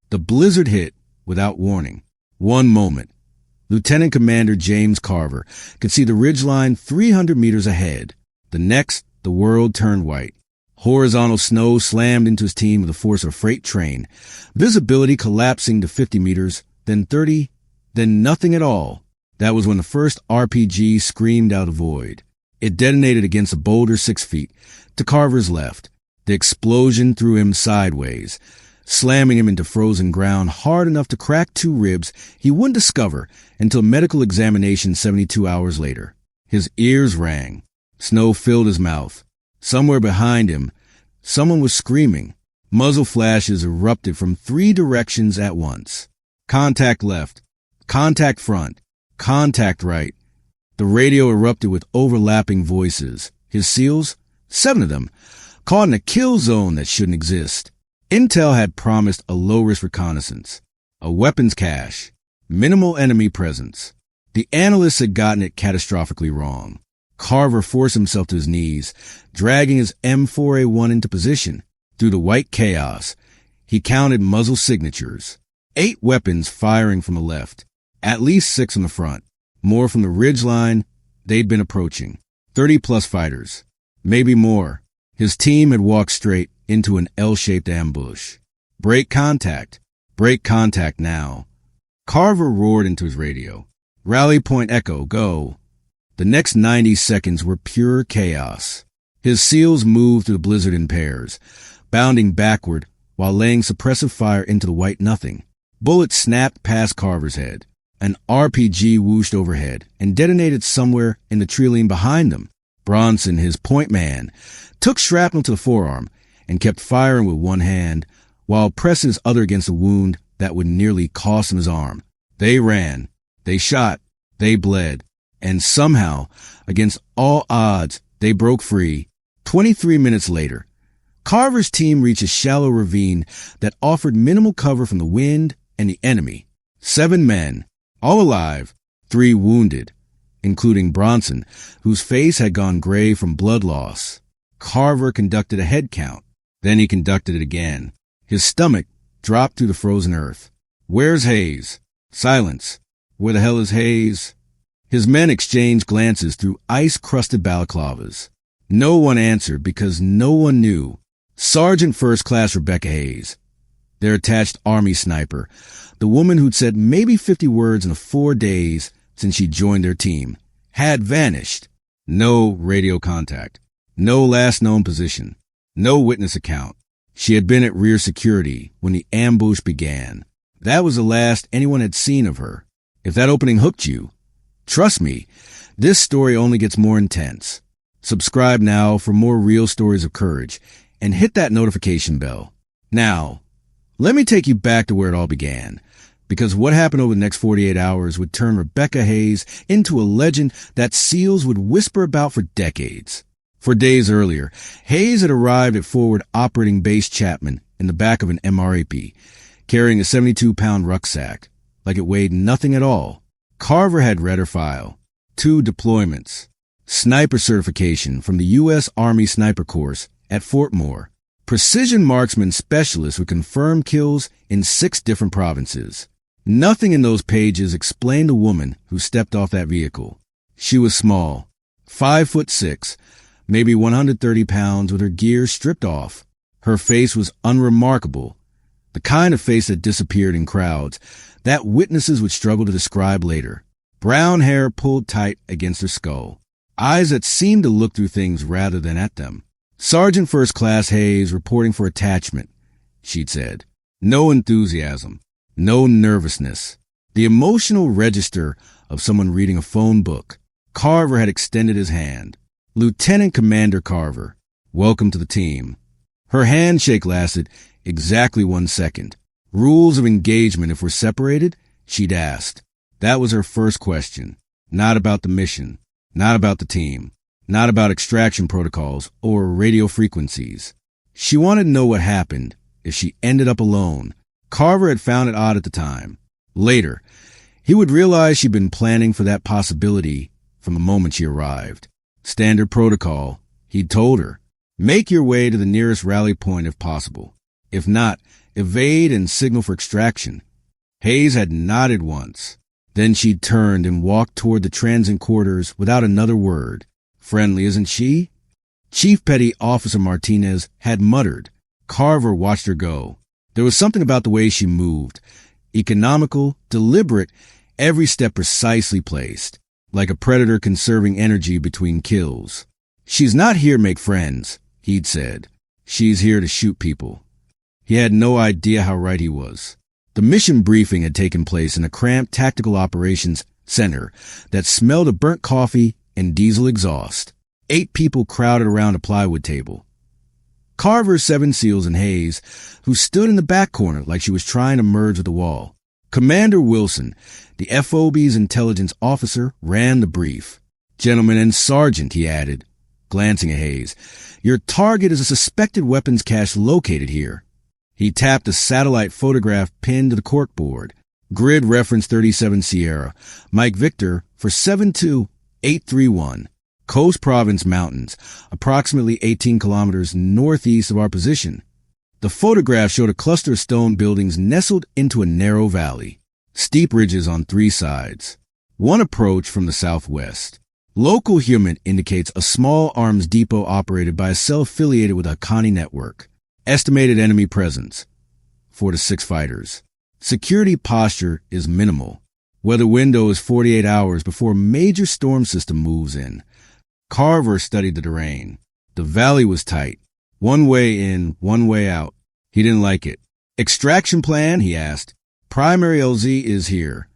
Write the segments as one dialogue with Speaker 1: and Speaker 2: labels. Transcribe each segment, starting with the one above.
Speaker 1: The blizzard hit without warning. One moment, Lieutenant Commander James Carver could see the ridgeline 300 meters ahead. The next, the world turned white. Horizontal snow slammed into his team with the force of a freight train. Visibility collapsing to 50 meters, then 30, then nothing at all. That was when the first RPG screamed out of the void. It detonated against a boulder 6 feet to Carver's left. The explosion threw him sideways, slamming him into frozen ground hard enough to crack 2 ribs he wouldn't discover until medical examination 72 hours later. His ears rang. Snow filled his mouth. Somewhere behind him, someone was screaming. Muzzle flashes erupted from 3 directions at once. Contact left. Contact front. Contact right. The radio erupted with overlapping voices. His SEALs, 7 of them, caught in a kill zone that shouldn't exist. Intel had promised a low-risk reconnaissance, a weapons cache, minimal enemy presence. The analysts had gotten it catastrophically wrong. Carver forced himself to his knees, dragging his M4A1 into position. Through the white chaos, he counted muzzle signatures. 8 weapons firing from the left, at least 6 from the front. More from the ridgeline they'd been approaching. 30-plus fighters. Maybe more. His team had walked straight into an L-shaped ambush. Break contact. Break contact now. Carver roared into his radio. Rally point echo, go. The next 90 seconds were pure chaos. His SEALs moved through the blizzard in pairs, bounding backward while laying suppressive fire into the white nothing. Bullets snapped past Carver's head. An RPG whooshed overhead and detonated somewhere in the tree line behind them. Bronson, his point man, took shrapnel to the forearm and kept firing with one hand while pressing his other against a wound that would nearly cost him his arm. They ran. They shot. They bled. And somehow, against all odds, they broke free. 23 minutes later, Carver's team reached a shallow ravine that offered minimal cover from the wind and the enemy. 7 men, all alive, 3 wounded, including Bronson, whose face had gone gray from blood loss. Carver conducted a head count. Then he conducted it again. His stomach dropped through the frozen earth. Where's Hayes? Silence. Where the hell is Hayes? His men exchanged glances through ice-crusted balaclavas. No one answered because no one knew. Sergeant First Class Rebecca Hayes, their attached Army sniper, the woman who'd said maybe 50 words in the 4 days since she joined their team, had vanished. No radio contact. No last known position. No witness account. She had been at rear security when the ambush began. That was the last anyone had seen of her. If that opening hooked you, trust me, this story only gets more intense. Subscribe now for more real stories of courage and hit that notification bell. Now, let me take you back to where it all began, because what happened over the next 48 hours would turn Rebecca Hayes into a legend that SEALs would whisper about for decades. 4 days earlier, Hayes had arrived at Forward Operating Base Chapman in the back of an MRAP, carrying a 72-pound rucksack, like it weighed nothing at all. Carver had read her file. 2 deployments. Sniper certification from the U.S. Army Sniper Course at Fort Moore. Precision marksman specialist with confirmed kills in 6 different provinces. Nothing in those pages explained the woman who stepped off that vehicle. She was small, 5'6", maybe 130 pounds with her gear stripped off. Her face was unremarkable, the kind of face that disappeared in crowds that witnesses would struggle to describe later. Brown hair pulled tight against her skull. Eyes that seemed to look through things rather than at them. Sergeant First Class Hayes reporting for attachment, she'd said. No enthusiasm. No nervousness. The emotional register of someone reading a phone book. Carver had extended his hand. Lieutenant Commander Carver, welcome to the team. Her handshake lasted exactly 1 second. Rules of engagement if we're separated? She'd asked. That was her first question. Not about the mission. Not about the team. Not about extraction protocols or radio frequencies. She wanted to know what happened if she ended up alone. Carver had found it odd at the time. Later, he would realize she'd been planning for that possibility from the moment she arrived. Standard protocol, he'd told her. Make your way to the nearest rally point if possible. If not, evade and signal for extraction. Hayes had nodded once. Then she turned and walked toward the transient quarters without another word. Friendly, isn't she? Chief Petty Officer Martinez had muttered. Carver watched her go. There was something about the way she moved. Economical, deliberate, every step precisely placed, like a predator conserving energy between kills. She's not here to make friends, he'd said. She's here to shoot people. He had no idea how right he was. The mission briefing had taken place in a cramped tactical operations center that smelled of burnt coffee and diesel exhaust. 8 people crowded around a plywood table. Carver, 7 SEALs, and Hayes, who stood in the back corner like she was trying to merge with the wall. Commander Wilson, the FOB's intelligence officer, ran the brief. Gentlemen and Sergeant, he added, glancing at Hayes, your target is a suspected weapons cache located here. He tapped a satellite photograph pinned to the corkboard. Grid reference 37 Sierra. Mike Victor for 72831. Coast Province Mountains, approximately 18 kilometers northeast of our position. The photograph showed a cluster of stone buildings nestled into a narrow valley. Steep ridges on 3 sides. One approach from the southwest. Local human indicates a small arms depot operated by a cell affiliated with a Haqqani network. Estimated enemy presence, 4 to 6 fighters. Security posture is minimal. Weather window is 48 hours before a major storm system moves in. Carver studied the terrain. The valley was tight. One way in, one way out. He didn't like it. Extraction plan, he asked. Primary LZ is here.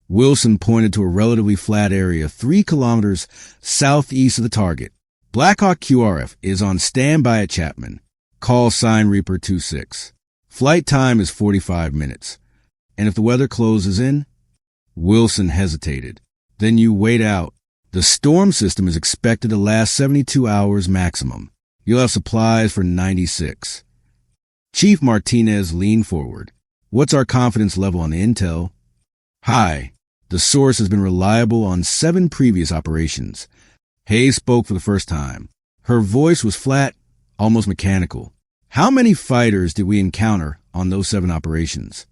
Speaker 1: Wilson pointed to a relatively flat area 3 kilometers southeast of the target. Blackhawk QRF is on standby at Chapman. Call sign Reaper 26. Flight time is 45 minutes. And if the weather closes in? Wilson hesitated. Then you wait out. The storm system is expected to last 72 hours maximum. You'll have supplies for 96. Chief Martinez leaned forward. What's our confidence level on the intel? High. The source has been reliable on 7 previous operations. Hayes spoke for the first time. Her voice was flat, almost mechanical. How many fighters did we encounter on those 7 operations?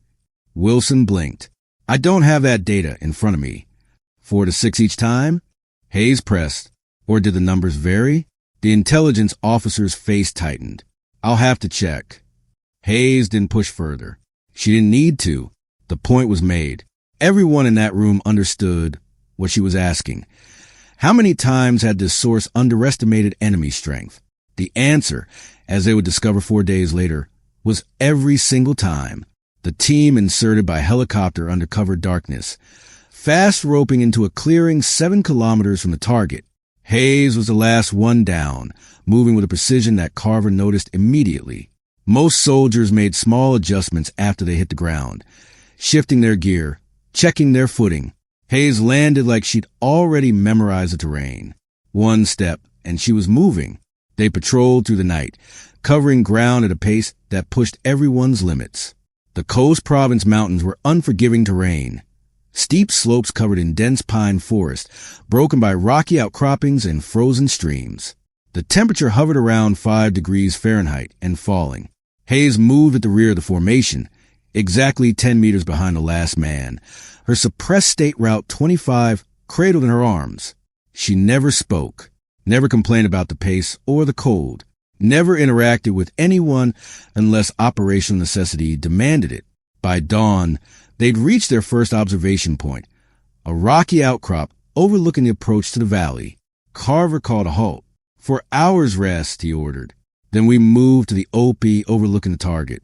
Speaker 1: Wilson blinked. I don't have that data in front of me. 4 to 6 each time? Hayes pressed. Or did the numbers vary? The intelligence officer's face tightened. I'll have to check. Hayes didn't push further. She didn't need to. The point was made. Everyone in that room understood what she was asking. How many times had this source underestimated enemy strength? The answer, as they would discover 4 days later, was every single time. The team inserted by helicopter under cover darkness, fast roping into a clearing 7 kilometers from the target. Hayes was the last one down, moving with a precision that Carver noticed immediately. Most soldiers made small adjustments after they hit the ground, shifting their gear, checking their footing. Hayes landed like she'd already memorized the terrain. 1 step, and she was moving. They patrolled through the night, covering ground at a pace that pushed everyone's limits. The Coast Province Mountains were unforgiving terrain. Steep slopes covered in dense pine forest, broken by rocky outcroppings and frozen streams. The temperature hovered around 5 degrees Fahrenheit and falling. Hayes moved at the rear of the formation, exactly 10 meters behind the last man, her suppressed state route 25 cradled in her arms. She never spoke. Never complained about the pace or the cold, never interacted with anyone unless operational necessity demanded it. By dawn, they'd reached their first observation point, a rocky outcrop overlooking the approach to the valley. Carver called a halt. For hours rest, he ordered. Then we moved to the OP overlooking the target.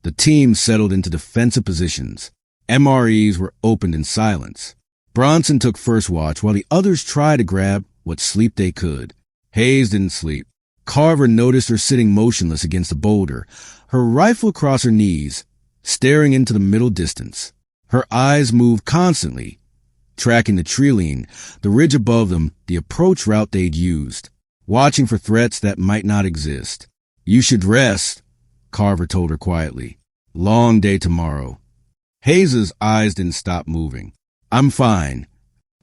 Speaker 1: The team settled into defensive positions. MREs were opened in silence. Bronson took first watch while the others tried to grab what sleep they could. Hayes didn't sleep. Carver noticed her sitting motionless against a boulder, her rifle across her knees, staring into the middle distance. Her eyes moved constantly, tracking the tree-line, the ridge above them, the approach route they'd used, watching for threats that might not exist. You should rest, Carver told her quietly. Long day tomorrow. Hayes's eyes didn't stop moving. I'm fine.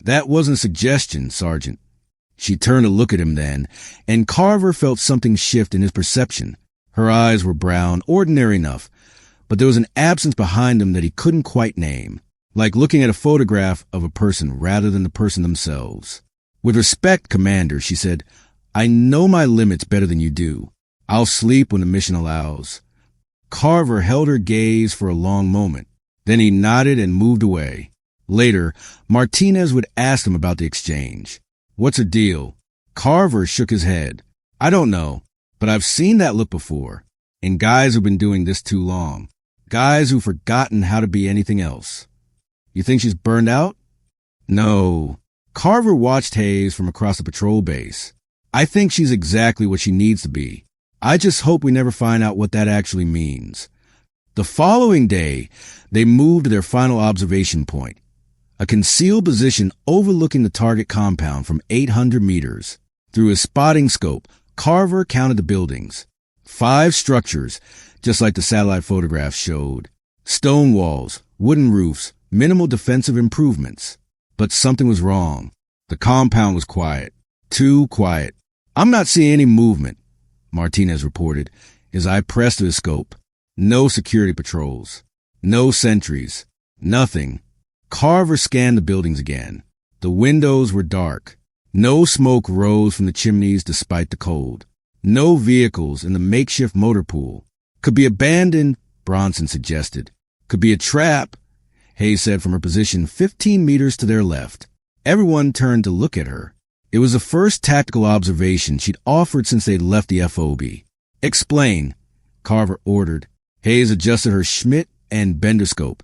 Speaker 1: That wasn't a suggestion, Sergeant. She turned to look at him then, and Carver felt something shift in his perception. Her eyes were brown, ordinary enough, but there was an absence behind them that he couldn't quite name, like looking at a photograph of a person rather than the person themselves. With respect, Commander, she said, I know my limits better than you do. I'll sleep when the mission allows. Carver held her gaze for a long moment. Then he nodded and moved away. Later, Martinez would ask him about the exchange. What's her deal? Carver shook his head. I don't know, but I've seen that look before. In guys who've been doing this too long. Guys who've forgotten how to be anything else. You think she's burned out? No. Carver watched Hayes from across the patrol base. I think she's exactly what she needs to be. I just hope we never find out what that actually means. The following day, they moved to their final observation point, a concealed position overlooking the target compound from 800 meters. Through his spotting scope, Carver counted the buildings. 5 structures, just like the satellite photographs showed. Stone walls, wooden roofs, minimal defensive improvements. But something was wrong. The compound was quiet. Too quiet. I'm not seeing any movement, Martinez reported, his eye pressed to his scope. No security patrols. No sentries. Nothing. Carver scanned the buildings again. The windows were dark. No smoke rose from the chimneys despite the cold. No vehicles in the makeshift motor pool. Could be abandoned, Bronson suggested. Could be a trap, Hayes said from her position 15 meters to their left. Everyone turned to look at her. It was the first tactical observation she'd offered since they'd left the FOB. Explain, Carver ordered. Hayes adjusted her Schmidt and bendoscope,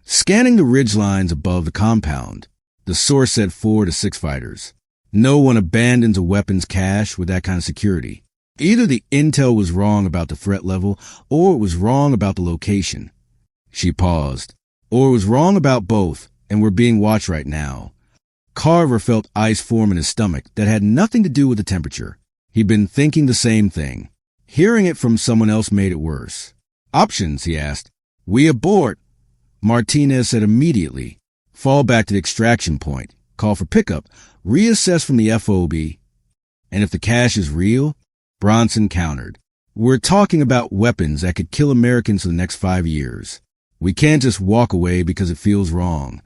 Speaker 1: scanning the ridgelines above the compound. The source said 4 to 6 fighters. No one abandons a weapons cache with that kind of security. Either the intel was wrong about the threat level, or it was wrong about the location. She paused. Or it was wrong about both, and we're being watched right now. Carver felt ice form in his stomach that had nothing to do with the temperature. He'd been thinking the same thing. Hearing it from someone else made it worse. Options, he asked. We abort, Martinez said immediately. Fall back to the extraction point. Call for pickup. Reassess from the FOB. And if the cache is real? Bronson countered. We're talking about weapons that could kill Americans for the next 5 years. We can't just walk away because it feels wrong.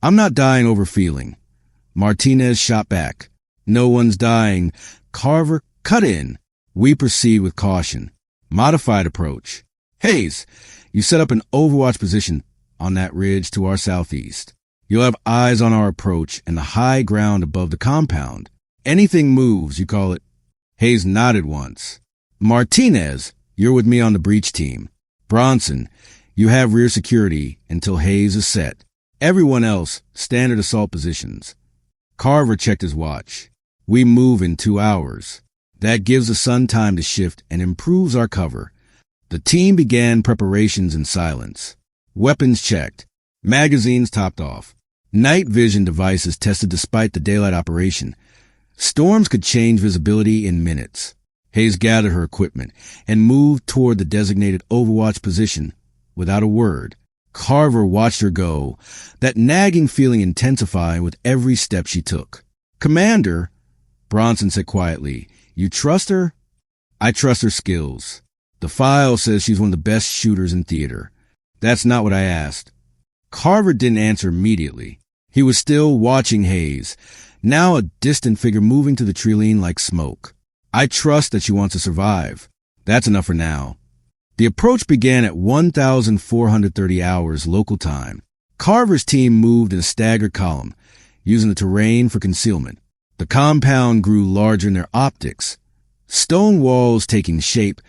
Speaker 1: I'm not dying over feeling. Martinez shot back. No one's dying. Carver, cut in. We proceed with caution. Modified approach. Hayes, you set up an overwatch position on that ridge to our southeast. You'll have eyes on our approach and the high ground above the compound. Anything moves, you call it. Hayes nodded once. Martinez, you're with me on the breach team. Bronson, you have rear security until Hayes is set. Everyone else, standard assault positions. Carver checked his watch. We move in 2 hours. That gives the sun time to shift and improves our cover. The team began preparations in silence. Weapons checked. Magazines topped off. Night vision devices tested despite the daylight operation. Storms could change visibility in minutes. Hayes gathered her equipment and moved toward the designated overwatch position. Without a word, Carver watched her go, that nagging feeling intensifying with every step she took. Commander, Bronson said quietly, you trust her? I trust her skills. The file says she's one of the best shooters in theater. That's not what I asked. Carver didn't answer immediately. He was still watching Hayes, now a distant figure moving to the trilene like smoke. I trust that she wants to survive. That's enough for now. The approach began at 1,430 hours local time. Carver's team moved in a staggered column, using the terrain for concealment. The compound grew larger in their optics. Stone walls taking shape,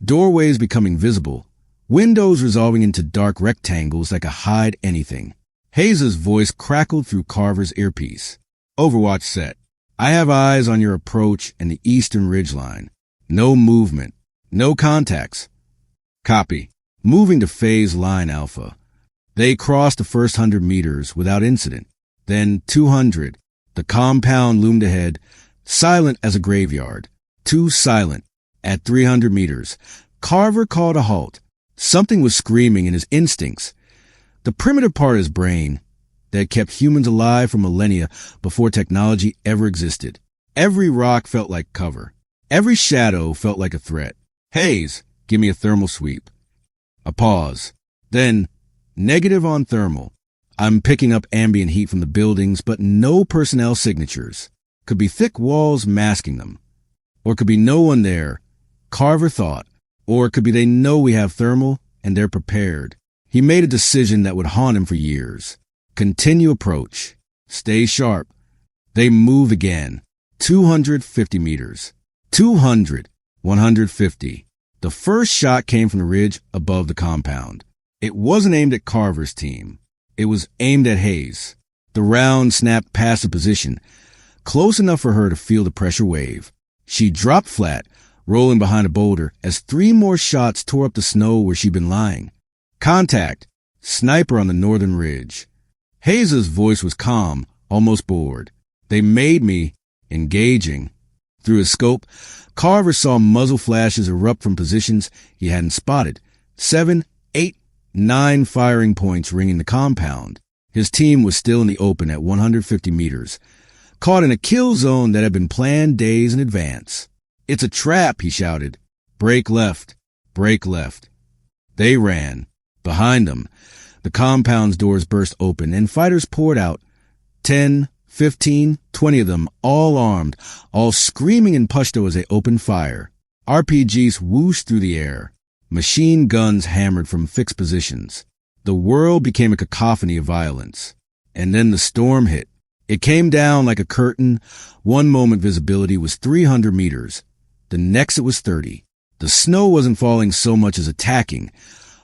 Speaker 1: doorways becoming visible, windows resolving into dark rectangles that could hide anything. Hayes' voice crackled through Carver's earpiece. Overwatch set. I have eyes on your approach and the eastern ridgeline. No movement. No contacts. Copy. Moving to phase line Alpha. They crossed the first 100 meters without incident. Then 200. The compound loomed ahead, silent as a graveyard. Too silent. At 300 meters, Carver called a halt. Something was screaming in his instincts. The primitive part of his brain that kept humans alive for millennia before technology ever existed. Every rock felt like cover. Every shadow felt like a threat. Hayes, Give me a thermal sweep. A pause. Then, negative on thermal. I'm picking up ambient heat from the buildings, but no personnel signatures. Could be thick walls masking them. Or could be no one there. Carver thought. Or could be they know we have thermal and they're prepared. He made a decision that would haunt him for years. Continue approach. Stay sharp. They move again. 250 meters. 200. 150. The first shot came from the ridge above the compound. It wasn't aimed at Carver's team. It was aimed at Hayes. The round snapped past the position, close enough for her to feel the pressure wave. She dropped flat, rolling behind a boulder as 3 more shots tore up the snow where she'd been lying. Contact. Sniper on the northern ridge. Hayes' voice was calm, almost bored. They made me. Engaging. Through his scope, Carver saw muzzle flashes erupt from positions he hadn't spotted. 7, 8, 9 firing points ringing the compound. His team was still in the open at 150 meters, caught in a kill zone that had been planned days in advance. It's a trap, he shouted. Break left. Break left. They ran. Behind them, the compound's doors burst open and fighters poured out. 10, 15, 20 of them, all armed, all screaming in Pashto as they opened fire. RPGs whooshed through the air. Machine guns hammered from fixed positions. The world became a cacophony of violence. And then the storm hit. It came down like a curtain. One moment visibility was 300 meters. The next it was 30. The snow wasn't falling so much as attacking.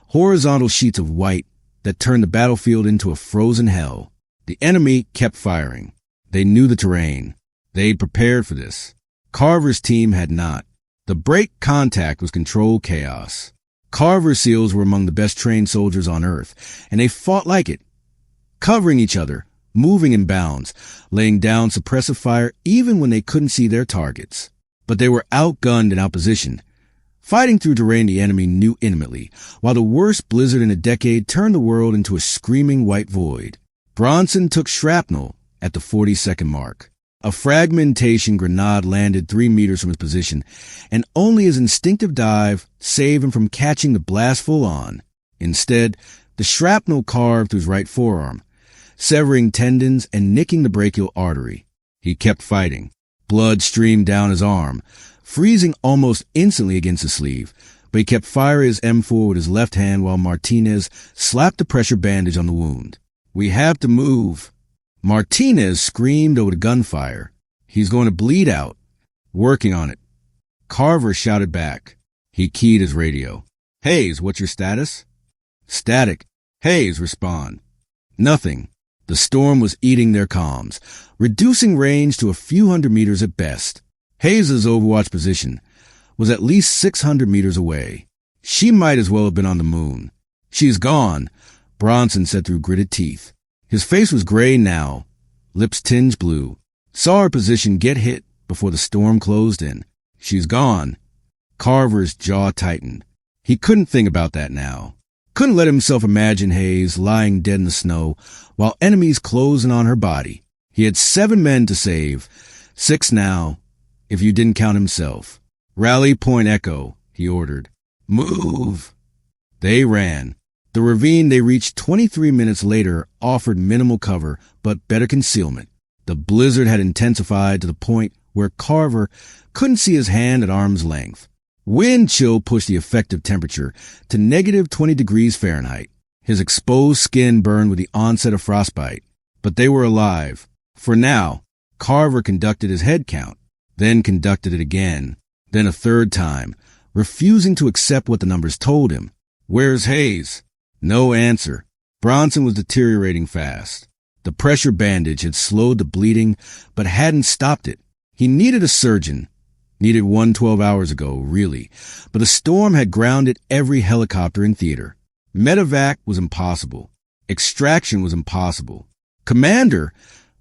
Speaker 1: Horizontal sheets of white that turned the battlefield into a frozen hell. The enemy kept firing. They knew the terrain. They'd prepared for this. Carver's team had not. The break contact was controlled chaos. Carver SEALs were among the best trained soldiers on Earth, and they fought like it, covering each other, moving in bounds, laying down suppressive fire even when they couldn't see their targets. But they were outgunned and outpositioned, fighting through terrain the enemy knew intimately, while the worst blizzard in a decade turned the world into a screaming white void. Bronson took shrapnel at the 40-second mark. A fragmentation grenade landed 3 meters from his position, and only his instinctive dive saved him from catching the blast full on. Instead, the shrapnel carved through his right forearm, severing tendons and nicking the brachial artery. He kept fighting. Blood streamed down his arm, freezing almost instantly against the sleeve, but he kept firing his M4 with his left hand while Martinez slapped the pressure bandage on the wound. "We have to move." Martinez screamed over the gunfire. "He's going to bleed out." "Working on it." Carver shouted back. He keyed his radio. "Hayes, what's your status?" "Static." "Hayes, respond." Nothing. The storm was eating their comms, reducing range to a few hundred meters at best. Hayes' Overwatch position was at least 600 meters away. She might as well have been on the moon. "She's gone," Bronson said through gritted teeth. His face was gray now, lips tinged blue. Saw her position get hit before the storm closed in. "She's gone." Carver's jaw tightened. He couldn't think about that now. Couldn't let himself imagine Hayes lying dead in the snow while enemies closing on her body. He had 7 men to save, 6 now, if you didn't count himself. "Rally Point Echo," he ordered. "Move." They ran. The ravine they reached 23 minutes later offered minimal cover, but better concealment. The blizzard had intensified to the point where Carver couldn't see his hand at arm's length. Wind chill pushed the effective temperature to negative 20 degrees Fahrenheit. His exposed skin burned with the onset of frostbite. But they were alive. For now, Carver conducted his head count, then conducted it again, then a third time, refusing to accept what the numbers told him. "Where's Hayes?" No answer. Bronson was deteriorating fast. The pressure bandage had slowed the bleeding, but hadn't stopped it. He needed a surgeon. Needed one 12 hours ago, really. But a storm had grounded every helicopter in theater. Medevac was impossible. Extraction was impossible. "Commander,"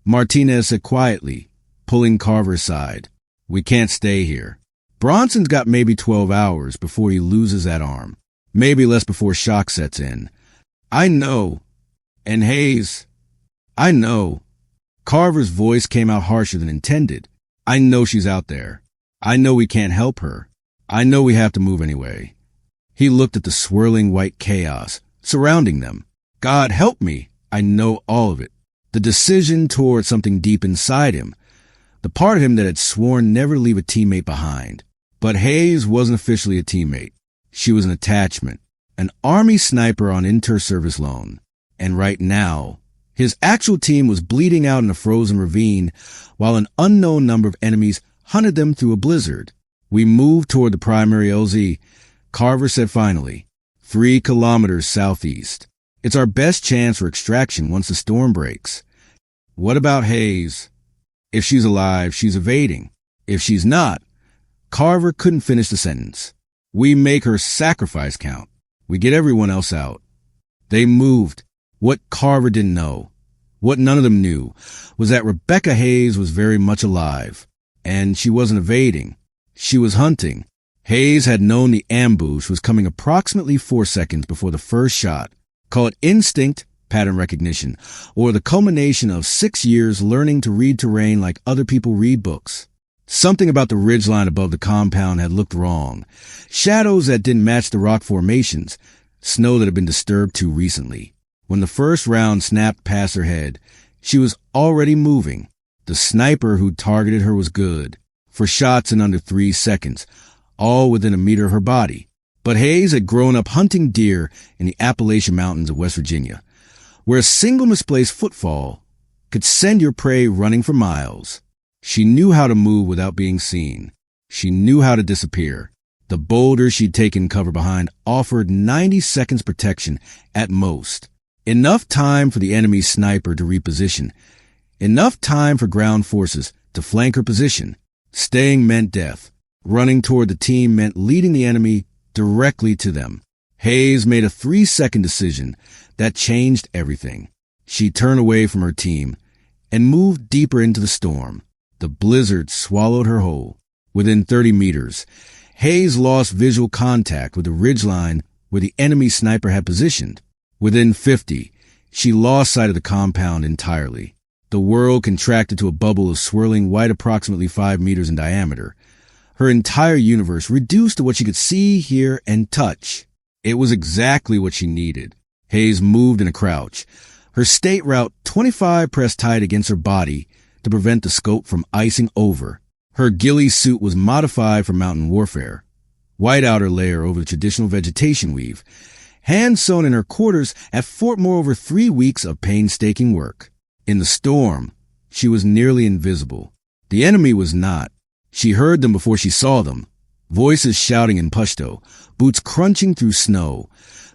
Speaker 1: Martinez said quietly, pulling Carver aside. "We can't stay here. Bronson's got maybe 12 hours before he loses that arm. Maybe less before shock sets in. I know. And Hayes, I know." Carver's voice came out harsher than intended. "I know she's out there. I know we can't help her. I know we have to move anyway. He looked at the swirling white chaos surrounding them. God help me, I know all of it. The decision toward something deep inside him, the part of him that had sworn never to leave a teammate behind. But Hayes wasn't officially a teammate. She was an attachment, an Army sniper on inter-service loan. And right now, his actual team was bleeding out in a frozen ravine while an unknown number of enemies hunted them through a blizzard. We moved toward the primary LZ. Carver said finally, 3 kilometers southeast. It's our best chance for extraction once the storm breaks. What about Hayes? If she's alive, she's evading. If she's not, Carver couldn't finish the sentence. We make her sacrifice count. We get everyone else out. They moved. What Carver didn't know, what none of them knew, was that Rebecca Hayes was very much alive. And she wasn't evading. She was hunting. Hayes had known the ambush was coming approximately 4 seconds before the first shot. Call it instinct, pattern recognition, or the culmination of 6 years learning to read terrain like other people read books. Something about the ridgeline above the compound had looked wrong. Shadows that didn't match the rock formations, snow that had been disturbed too recently. When the first round snapped past her head, she was already moving. The sniper who targeted her was good, for shots in under 3 seconds, all within a meter of her body. But Hayes had grown up hunting deer in the Appalachian Mountains of West Virginia, where a single misplaced footfall could send your prey running for miles. She knew how to move without being seen. She knew how to disappear. The boulder she'd taken cover behind offered 90 seconds protection at most. Enough time for the enemy sniper to reposition. Enough time for ground forces to flank her position. Staying meant death. Running toward the team meant leading the enemy directly to them. Hayes made a 3-second decision that changed everything. She turned away from her team and moved deeper into the storm. The blizzard swallowed her whole. Within 30 meters, Hayes lost visual contact with the ridgeline where the enemy sniper had positioned. Within 50, she lost sight of the compound entirely. The world contracted to a bubble of swirling white approximately 5 meters in diameter. Her entire universe reduced to what she could see, hear, and touch. It was exactly what she needed. Hayes moved in a crouch. Her state route 25 pressed tight against her body to prevent the scope from icing over. Her ghillie suit was modified for mountain warfare. White outer layer over the traditional vegetation weave. Hand sewn in her quarters at Fort Moore over 3 weeks of painstaking work. In the storm, she was nearly invisible. The enemy was not. She heard them before she saw them. Voices shouting in Pashto, boots crunching through snow,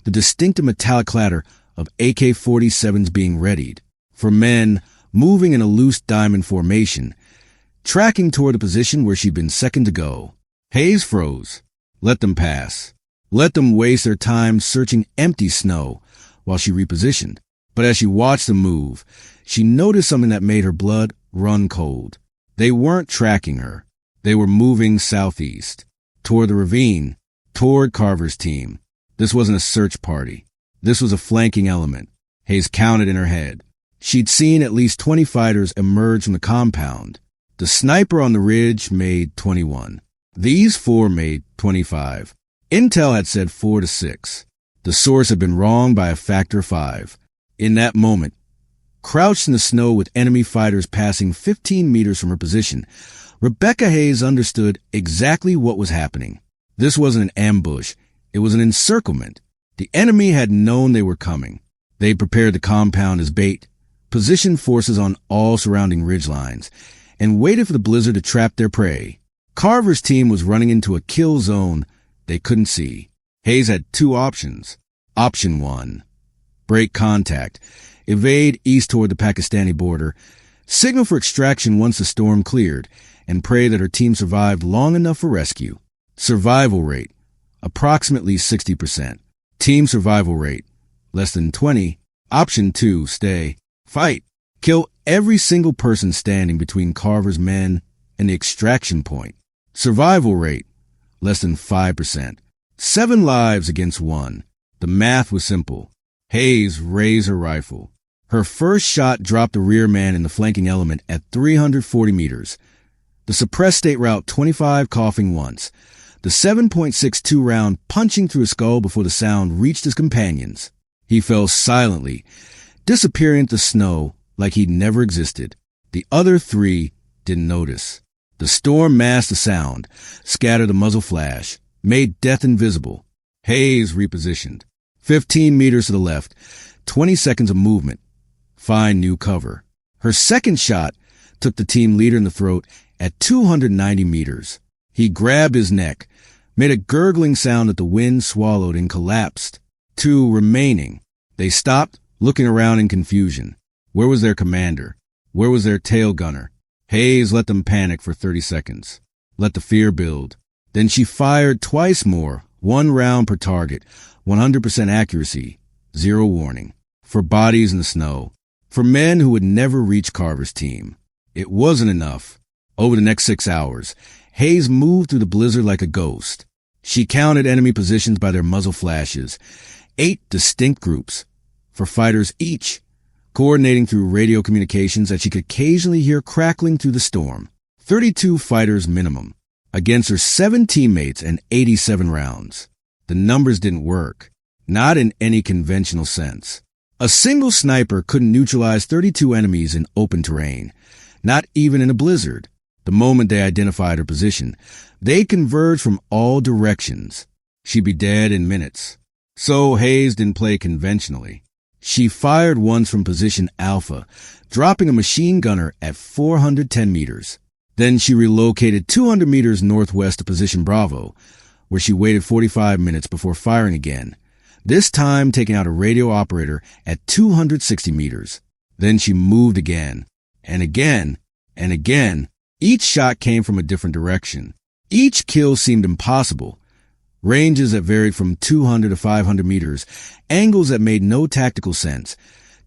Speaker 1: the distinctive metallic clatter of AK-47s being readied. For men, moving in a loose diamond formation, tracking toward the position where she'd been second to go. Hayes froze. Let them pass. Let them waste their time searching empty snow while she repositioned. But as she watched them move, she noticed something that made her blood run cold. They weren't tracking her. They were moving southeast, toward the ravine, toward Carver's team. This wasn't a search party. This was a flanking element. Hayes counted in her head. She'd seen at least 20 fighters emerge from the compound. The sniper on the ridge made 21. These 4 made 25. Intel had said 4 to 6. The source had been wrong by a factor of 5. In that moment, crouched in the snow with enemy fighters passing 15 meters from her position, Rebecca Hayes understood exactly what was happening. This wasn't an ambush. It was an encirclement. The enemy had known they were coming. They prepared the compound as bait, positioned forces on all surrounding ridgelines, and waited for the blizzard to trap their prey. Carver's team was running into a kill zone they couldn't see. Hayes had 2 options. Option 1, break contact, evade east toward the Pakistani border, signal for extraction once the storm cleared, and pray that her team survived long enough for rescue. Survival rate, approximately 60%. Team survival rate, less than 20. Option 2, stay. Fight. Kill every single person standing between Carver's men and the extraction point. Survival rate, less than 5%. 7 lives against 1. The math was simple. Hayes raised her rifle. Her first shot dropped the rear man in the flanking element at 340 meters. The suppressed state route 25 coughing once. the 7.62 round punching through his skull before the sound reached his companions. He fell silently, disappearing into the snow like he'd never existed. The other three didn't notice. The storm masked the sound, scattered the muzzle flash, made death invisible. Hayes repositioned. 15 meters to the left, 20 seconds of movement. Find new cover. Her second shot took the team leader in the throat at 290 meters. He grabbed his neck, made a gurgling sound that the wind swallowed and collapsed. 2 remaining. They stopped, looking around in confusion. Where was their commander? Where was their tail gunner? Hayes let them panic for 30 seconds. Let the fear build. Then she fired twice more, 1 round per target, 100% accuracy, 0 warning. For bodies in the snow. For men who would never reach Carver's team. It wasn't enough. Over the next 6 hours, Hayes moved through the blizzard like a ghost. She counted enemy positions by their muzzle flashes. 8 distinct groups, for fighters each, coordinating through radio communications that she could occasionally hear crackling through the storm. 32 fighters minimum, against her 7 teammates and 87 rounds. The numbers didn't work, not in any conventional sense. A single sniper couldn't neutralize 32 enemies in open terrain, not even in a blizzard. The moment they identified her position, they converged from all directions. She'd be dead in minutes. So Hayes didn't play conventionally. She fired once from position Alpha, dropping a machine gunner at 410 meters. Then she relocated 200 meters northwest to position Bravo, where she waited 45 minutes before firing again, this time taking out a radio operator at 260 meters. Then she moved again, and again, and again. Each shot came from a different direction. Each kill seemed impossible. Ranges that varied from 200 to 500 meters, angles that made no tactical sense,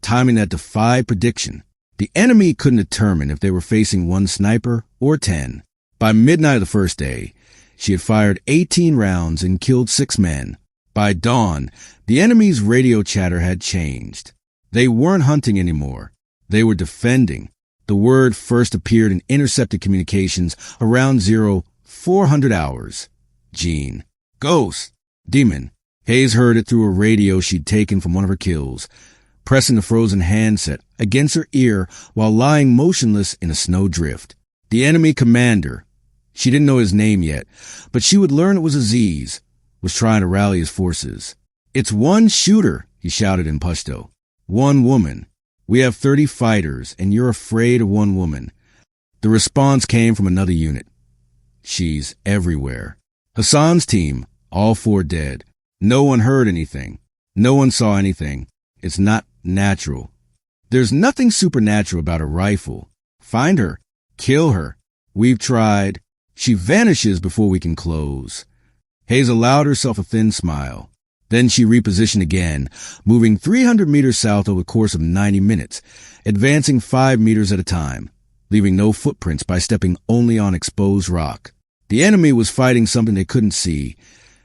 Speaker 1: timing that defied prediction. The enemy couldn't determine if they were facing 1 sniper or 10. By midnight of the first day, she had fired 18 rounds and killed 6 men. By dawn, the enemy's radio chatter had changed. They weren't hunting anymore. They were defending. The word first appeared in intercepted communications around 0400 hours. Gene. Ghost. Demon. Hayes heard it through a radio she'd taken from one of her kills, pressing the frozen handset against her ear while lying motionless in a snowdrift. The enemy commander. She didn't know his name yet, but she would learn it was Aziz, was trying to rally his forces. "It's 1 shooter," he shouted in Pashto. "1 woman. We have 30 fighters, and you're afraid of 1 woman." The response came from another unit. "She's everywhere." Hassan's team, all 4 dead. No one heard anything. No one saw anything. It's not natural. There's nothing supernatural about a rifle. Find her. Kill her. We've tried. She vanishes before we can close. Hayes allowed herself a thin smile. Then she repositioned again, moving 300 meters south over the course of 90 minutes, advancing 5 meters at a time, leaving no footprints by stepping only on exposed rock. The enemy was fighting something they couldn't see,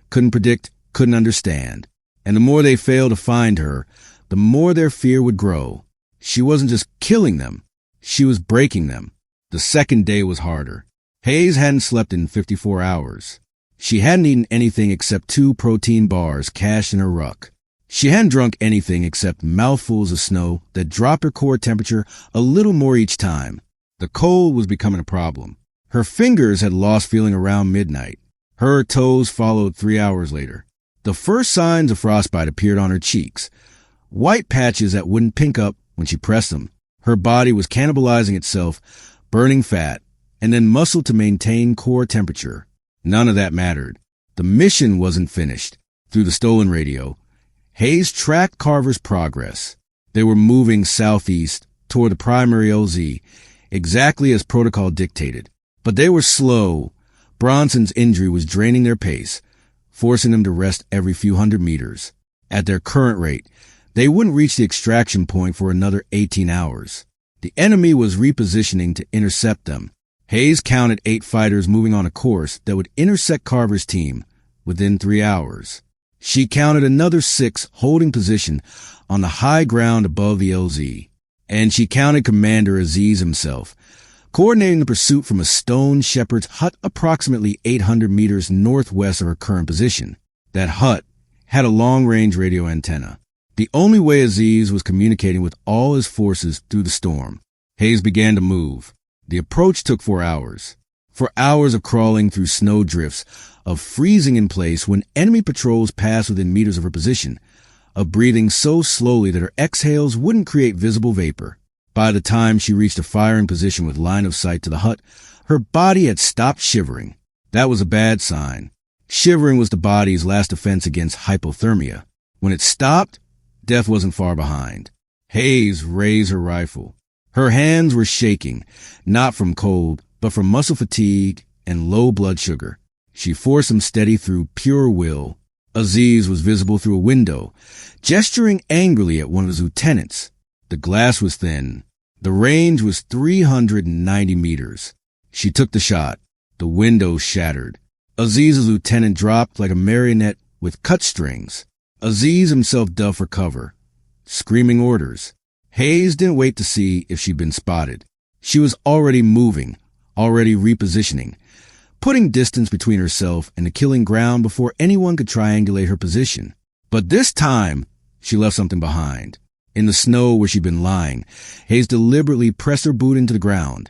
Speaker 1: couldn't predict, couldn't understand. And the more they failed to find her, the more their fear would grow. She wasn't just killing them, she was breaking them. The second day was harder. Hayes hadn't slept in 54 hours. She hadn't eaten anything except 2 protein bars cached in her ruck. She hadn't drunk anything except mouthfuls of snow that dropped her core temperature a little more each time. The cold was becoming a problem. Her fingers had lost feeling around midnight. Her toes followed 3 hours later. The first signs of frostbite appeared on her cheeks, white patches that wouldn't pink up when she pressed them. Her body was cannibalizing itself, burning fat, and then muscle to maintain core temperature. None of that mattered. The mission wasn't finished. Through the stolen radio, Hayes tracked Carver's progress. They were moving southeast toward the primary LZ, exactly as protocol dictated. But they were slow. Bronson's injury was draining their pace, forcing them to rest every few hundred meters. At their current rate, they wouldn't reach the extraction point for another 18 hours. The enemy was repositioning to intercept them. Hayes counted 8 fighters moving on a course that would intersect Carver's team within 3 hours. She counted another 6 holding position on the high ground above the LZ. And she counted Commander Aziz himself, coordinating the pursuit from a stone shepherd's hut approximately 800 meters northwest of her current position. That hut had a long-range radio antenna. The only way Aziz was communicating with all his forces through the storm. Hayes began to move. The approach took 4 hours. 4 hours of crawling through snow drifts, of freezing in place when enemy patrols passed within meters of her position, of breathing so slowly that her exhales wouldn't create visible vapor. By the time she reached a firing position with line of sight to the hut, her body had stopped shivering. That was a bad sign. Shivering was the body's last defense against hypothermia. When it stopped, death wasn't far behind. Hayes raised her rifle. Her hands were shaking, not from cold, but from muscle fatigue and low blood sugar. She forced them steady through pure will. Aziz was visible through a window, gesturing angrily at one of his lieutenants. The glass was thin. The range was 390 meters. She took the shot. The window shattered. Aziz's lieutenant dropped like a marionette with cut strings. Aziz himself dove for cover, screaming orders. Hayes didn't wait to see if she'd been spotted. She was already moving, already repositioning, putting distance between herself and the killing ground before anyone could triangulate her position. But this time, she left something behind. In the snow where she'd been lying, Hayes deliberately pressed her boot into the ground.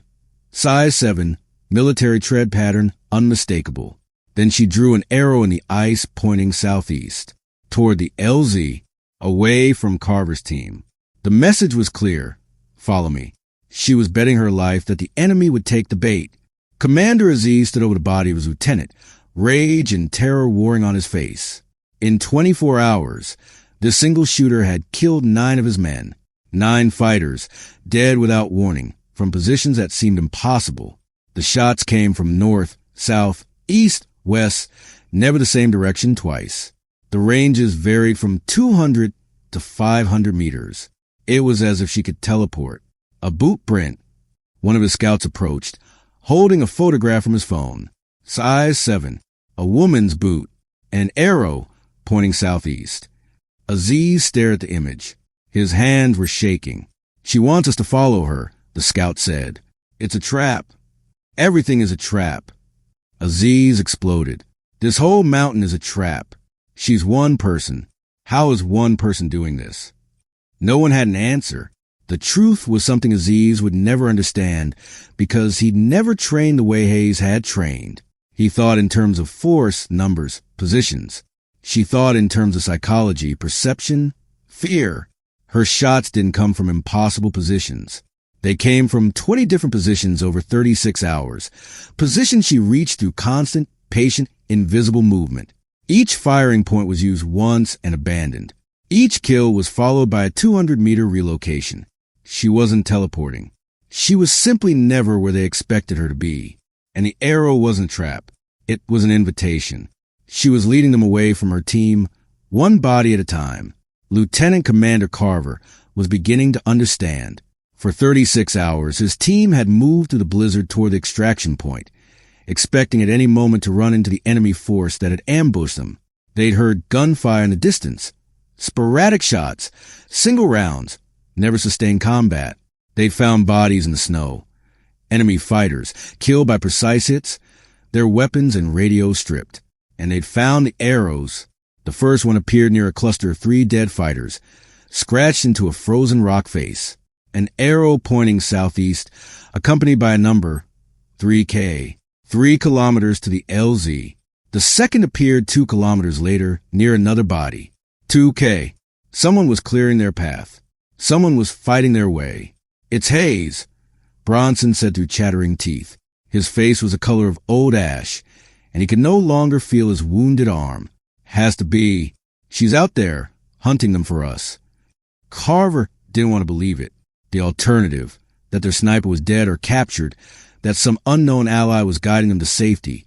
Speaker 1: Size 7, military tread pattern, unmistakable. Then she drew an arrow in the ice pointing southeast, toward the LZ, away from Carver's team. The message was clear. Follow me. She was betting her life that the enemy would take the bait. Commander Aziz stood over the body of his lieutenant, rage and terror warring on his face. In 24 hours, this single shooter had killed 9 of his men, 9 fighters, dead without warning, from positions that seemed impossible. The shots came from north, south, east, west, never the same direction twice. The ranges varied from 200 to 500 meters. It was as if she could teleport. A boot print. One of his scouts approached, holding a photograph from his phone. Size 7, a woman's boot, an arrow pointing southeast. Aziz stared at the image. His hands were shaking. She wants us to follow her, the scout said. It's a trap. Everything is a trap. Aziz exploded. This whole mountain is a trap. She's one person. How is one person doing this? No one had an answer. The truth was something Aziz would never understand because he'd never trained the way Hayes had trained. He thought in terms of force, numbers, positions. She thought in terms of psychology, perception, fear. Her shots didn't come from impossible positions. They came from 20 different positions over 36 hours, positions she reached through constant, patient, invisible movement. Each firing point was used once and abandoned. Each kill was followed by a 200-meter relocation. She wasn't teleporting. She was simply never where they expected her to be. And the arrow wasn't a trap. It was an invitation. She was leading them away from her team, one body at a time. Lieutenant Commander Carver was beginning to understand. For 36 hours, his team had moved through the blizzard toward the extraction point, expecting at any moment to run into the enemy force that had ambushed them. They'd heard gunfire in the distance, sporadic shots, single rounds, never sustained combat. They'd found bodies in the snow, enemy fighters killed by precise hits, their weapons and radios stripped. And they'd found the arrows. The first one appeared near a cluster of 3 dead fighters, scratched into a frozen rock face. An arrow pointing southeast, accompanied by a number, 3K, 3 kilometers to the LZ. The second appeared 2 kilometers later, near another body. 2K. Someone was clearing their path. Someone was fighting their way. It's Hayes, Bronson said through chattering teeth. His face was the color of old ash, and he could no longer feel his wounded arm. Has to be. She's out there, hunting them for us. Carver didn't want to believe it. The alternative, that their sniper was dead or captured, that some unknown ally was guiding them to safety,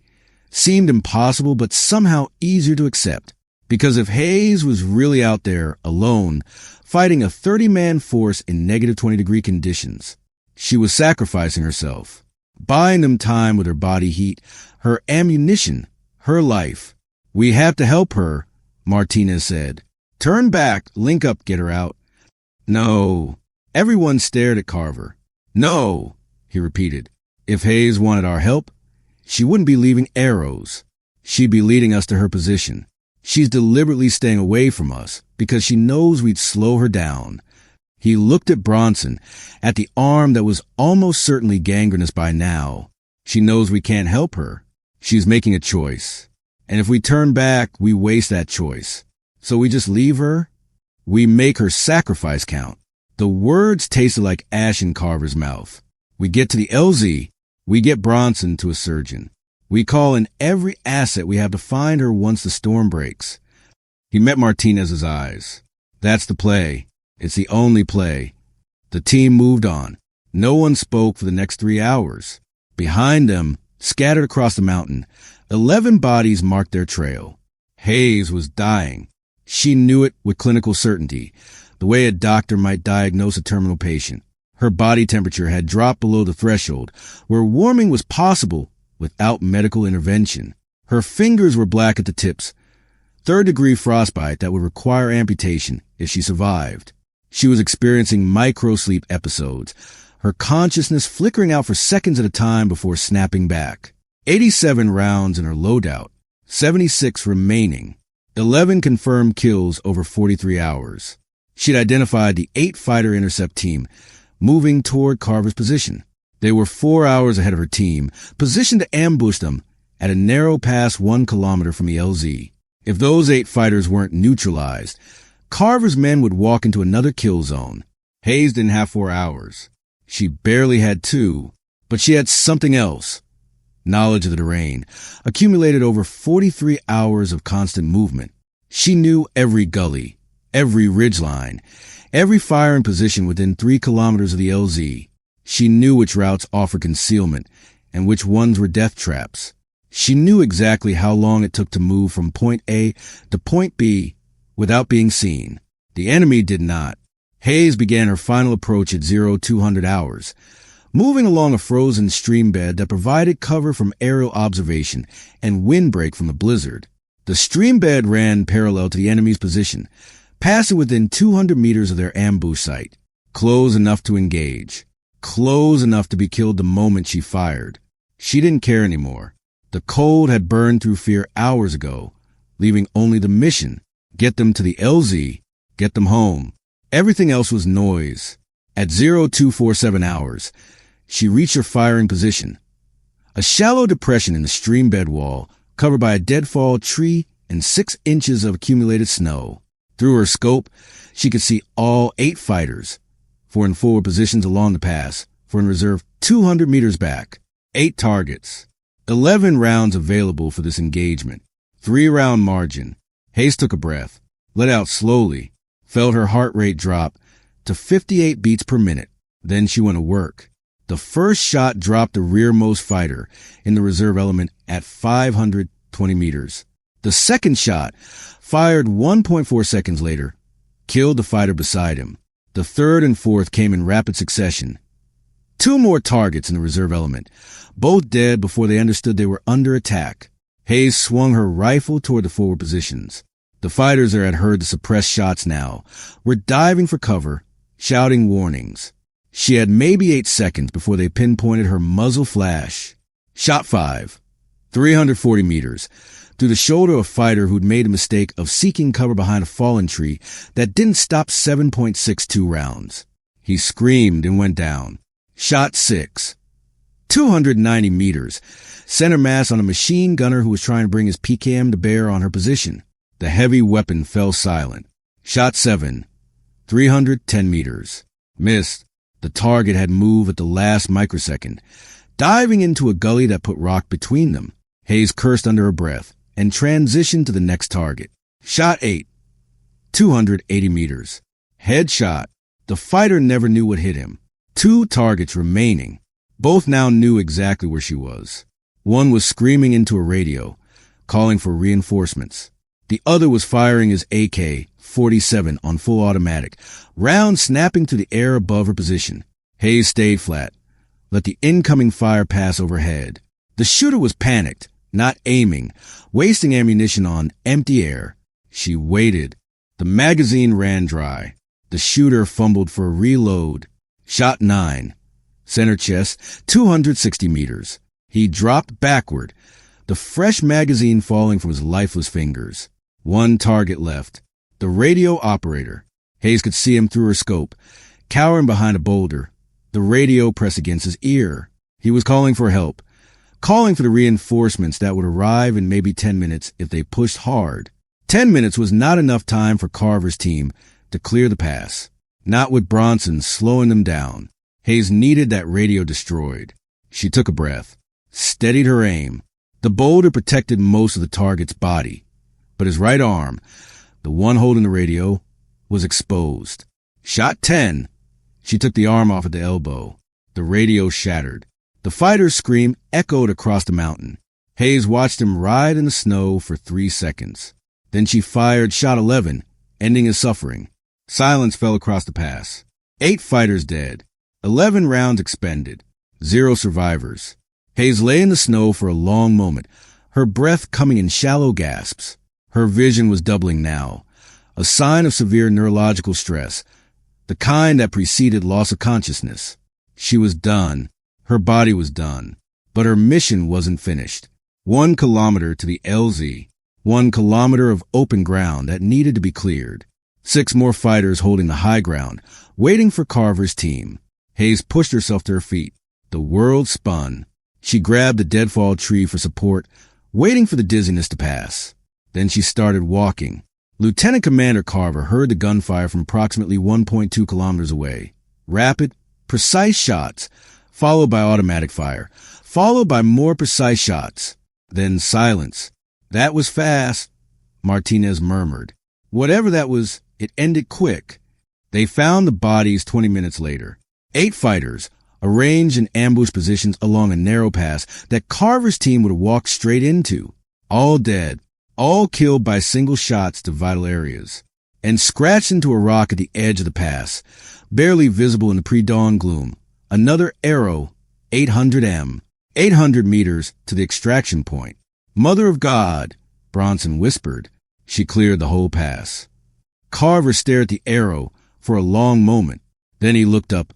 Speaker 1: seemed impossible but somehow easier to accept. Because if Hayes was really out there, alone, fighting a 30-man force in negative 20-degree conditions, she was sacrificing herself, buying them time with her body heat, her ammunition, her life. We have to help her, Martinez said. Turn back, link up, get her out. No. Everyone stared at Carver. No, he repeated. If Hayes wanted our help, she wouldn't be leaving arrows. She'd be leading us to her position. She's deliberately staying away from us because she knows we'd slow her down. He looked at Bronson, at the arm that was almost certainly gangrenous by now. She knows we can't help her. She's making a choice. And if we turn back, we waste that choice. So we just leave her? We make her sacrifice count. The words tasted like ash in Carver's mouth. We get to the LZ. We get Bronson to a surgeon. We call in every asset we have to find her once the storm breaks. He met Martinez's eyes. That's the play. It's the only play. The team moved on. No one spoke for the next 3 hours. Behind them, scattered across the mountain, 11 bodies marked their trail. Hayes was dying. She knew it with clinical certainty, the way a doctor might diagnose a terminal patient. Her body temperature had dropped below the threshold, where warming was possible without medical intervention. Her fingers were black at the tips, third-degree frostbite that would require amputation if she survived. She was experiencing micro-sleep episodes, her consciousness flickering out for seconds at a time before snapping back. 87 rounds in her loadout, 76 remaining, 11 confirmed kills over 43 hours. She'd identified the 8-fighter intercept team, moving toward Carver's position. They were 4 hours ahead of her team, positioned to ambush them at a narrow pass 1 kilometer from the LZ. If those 8 fighters weren't neutralized, Carver's men would walk into another kill zone. Hayes didn't have 4 hours. She barely had 2, but she had something else. Knowledge of the terrain, accumulated over 43 hours of constant movement. She knew every gully, every ridgeline, every firing position within 3 kilometers of the LZ. She knew which routes offered concealment and which ones were death traps. She knew exactly how long it took to move from point A to point B without being seen. The enemy did not. Hayes began her final approach at 0200 hours, moving along a frozen stream bed that provided cover from aerial observation and windbreak from the blizzard. The stream bed ran parallel to the enemy's position, passing within 200 meters of their ambush site, close enough to engage. Close enough to be killed the moment she fired. She didn't care anymore. The cold had burned through fear hours ago, leaving only the mission. Get them to the LZ, get them home. Everything else was noise. At 0247 hours, she reached her firing position. A shallow depression in the stream bed wall, covered by a deadfall tree and 6 inches of accumulated snow. Through her scope, she could see all 8 fighters, 4 in forward positions along the pass, 4 in reserve 200 meters back, 8 targets, 11 rounds available for this engagement, 3-round margin. Hayes took a breath, let out slowly, felt her heart rate drop to 58 beats per minute. Then she went to work. The first shot dropped the rearmost fighter in the reserve element at 520 meters. The second shot, fired 1.4 seconds later, killed the fighter beside him. The third and fourth came in rapid succession. 2 more targets in the reserve element, both dead before they understood they were under attack. Hayes swung her rifle toward the forward positions. The fighters there had heard the suppressed shots now, were diving for cover, shouting warnings. She had maybe 8 seconds before they pinpointed her muzzle flash. Shot 5, 340 meters, through the shoulder of a fighter who'd made a mistake of seeking cover behind a fallen tree that didn't stop 7.62 rounds. He screamed and went down. Shot 6, 290 meters, center mass on a machine gunner who was trying to bring his PKM to bear on her position. The heavy weapon fell silent. Shot 7, 310 meters. Missed. The target had moved at the last microsecond, diving into a gully that put rock between them. Hayes cursed under her breath and transitioned to the next target. Shot 8, 280 meters. Headshot. The fighter never knew what hit him. 2 targets remaining. Both now knew exactly where she was. One was screaming into a radio, calling for reinforcements. The other was firing his AK-47 on full automatic, rounds snapping through the air above her position. Hayes stayed flat, let the incoming fire pass overhead. The shooter was panicked, not aiming, wasting ammunition on empty air. She waited. The magazine ran dry. The shooter fumbled for a reload. Shot 9, Center chest, 260 meters. He dropped backward, the fresh magazine falling from his lifeless fingers. One target left. The radio operator. Hayes could see him through her scope, cowering behind a boulder, the radio pressed against his ear. He was calling for help, calling for the reinforcements that would arrive in maybe 10 minutes if they pushed hard. 10 minutes was not enough time for Carver's team to clear the pass, not with Bronson slowing them down. Hayes needed that radio destroyed. She took a breath, steadied her aim. The boulder protected most of the target's body, but his right arm, the one holding the radio, was exposed. Shot 10. She took the arm off at the elbow. The radio shattered. The fighter's scream echoed across the mountain. Hayes watched him ride in the snow for 3 seconds. Then she fired shot 11, ending his suffering. Silence fell across the pass. 8 fighters dead. 11 rounds expended. 0 survivors. Hayes lay in the snow for a long moment, her breath coming in shallow gasps. Her vision was doubling now, a sign of severe neurological stress, the kind that preceded loss of consciousness. She was done. Her body was done. But her mission wasn't finished. 1 kilometer to the LZ, 1 kilometer of open ground that needed to be cleared. 6 more fighters holding the high ground, waiting for Carver's team. Hayes pushed herself to her feet. The world spun. She grabbed a deadfall tree for support, waiting for the dizziness to pass. Then she started walking. Lieutenant Commander Carver heard the gunfire from approximately 1.2 kilometers away. Rapid, precise shots, followed by automatic fire, followed by more precise shots. Then silence. That was fast, Martinez murmured. Whatever that was, it ended quick. They found the bodies 20 minutes later. 8 fighters, arranged in ambush positions along a narrow pass that Carver's team would have walked straight into. All dead, all killed by single shots to vital areas, and scratched into a rock at the edge of the pass, barely visible in the pre-dawn gloom. Another arrow, 800 meters to the extraction point. Mother of God, Bronson whispered. She cleared the whole pass. Carver stared at the arrow for a long moment. Then he looked up,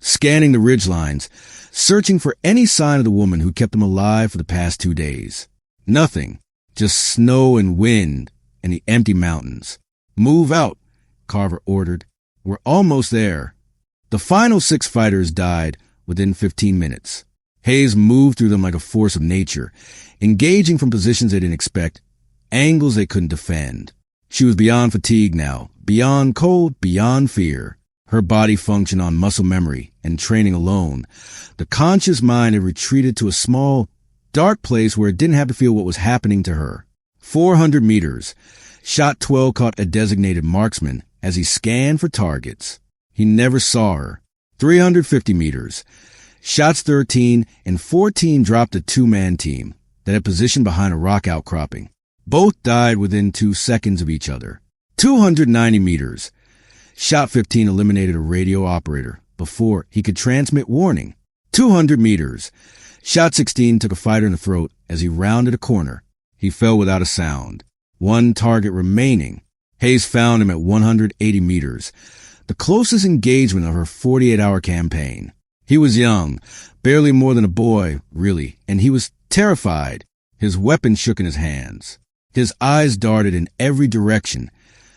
Speaker 1: scanning the ridgelines, searching for any sign of the woman who kept him alive for the past 2 days. Nothing. Just snow and wind and the empty mountains. Move out, Carver ordered. We're almost there. The final 6 fighters died within 15 minutes. Hayes moved through them like a force of nature, engaging from positions they didn't expect, angles they couldn't defend. She was beyond fatigue now, beyond cold, beyond fear. Her body functioned on muscle memory and training alone. The conscious mind had retreated to a small, dark place where it didn't have to feel what was happening to her. 400 meters. Shot 12 caught a designated marksman as he scanned for targets. He never saw her. 350 meters. Shots 13 and 14 dropped a 2-man team that had positioned behind a rock outcropping. Both died within 2 seconds of each other. 290 meters. Shot 15 eliminated a radio operator before he could transmit warning. 200 meters. Shot 16 took a fighter in the throat as he rounded a corner. He fell without a sound. 1 target remaining. Hayes found him at 180 meters, the closest engagement of her 48-hour campaign. He was young, barely more than a boy, really, and he was terrified. His weapon shook in his hands. His eyes darted in every direction,